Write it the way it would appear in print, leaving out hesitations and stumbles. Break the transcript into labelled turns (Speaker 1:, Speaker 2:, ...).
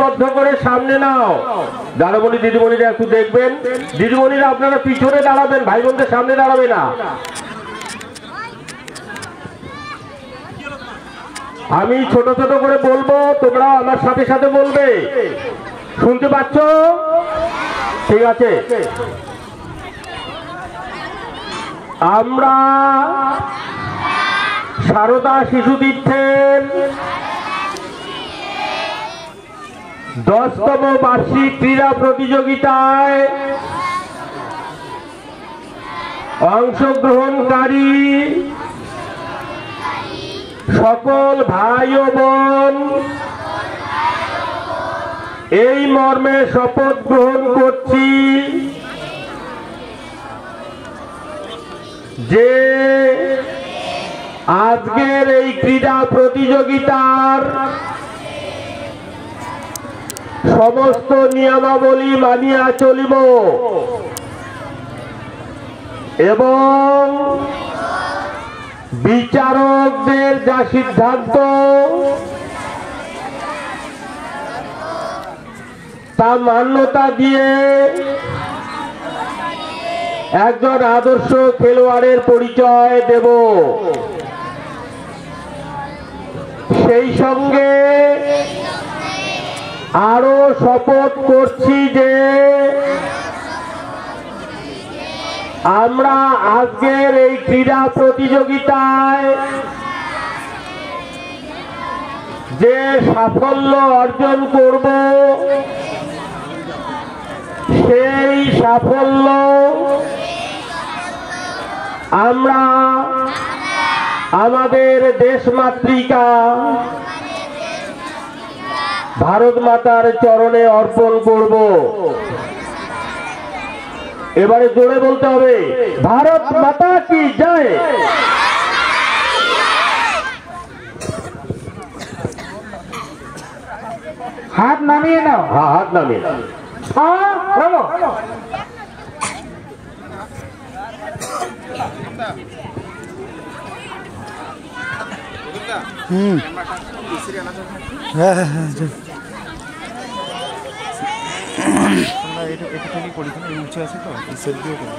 Speaker 1: বদ্ধ করে সামনে নাও। দাদামণি দিদিমণিরা একটু দেখবেন, দিদিমণিরা আপনারা পিছনে দাঁড়াবেন, ভাই বোনদের সামনে দাঁড়াবে না। আমি ছোট ছোট করে বলবো, তোমরা আমার সাথে সাথে বলবে। শুনতে পাচ্ছ? ঠিক আছে। আমরা সারদা শিশু তীর্থের 10তম বার্ষিক ক্রীড়া প্রতিযোগিতায় অংশগ্রহণকারী সকল ভাই ও বোন এই মর্মে শপথ গ্রহণ করছি যে আজকের এই ক্রীড়া প্রতিযোগিতার সমস্ত নিয়মাবলী মানিয়া চলিব এবং বিচারকদের যা সিদ্ধান্ত তা মান্যতা দিয়ে একজন আদর্শ খেলোয়াড়ের পরিচয় দেব। সেই সঙ্গে আরো শপথ করছি যে আমরা আজকের এই ক্রীড়া প্রতিযোগিতায় যে সাফল্য অর্জন করব সেই সাফল্য আমরা আমাদের দেশমাতৃকা ভারত মাতার চরণে অর্পণ করব। এবারে জোরে বলতে হবে, ভারত মাতা কি জয়।
Speaker 2: হাত নামিয়ে নাও।
Speaker 1: হ্যাঁ, হাত নামিয়ে নাও।
Speaker 2: এটা থেকে করি উঁচু আছে তো সেলফিও করি।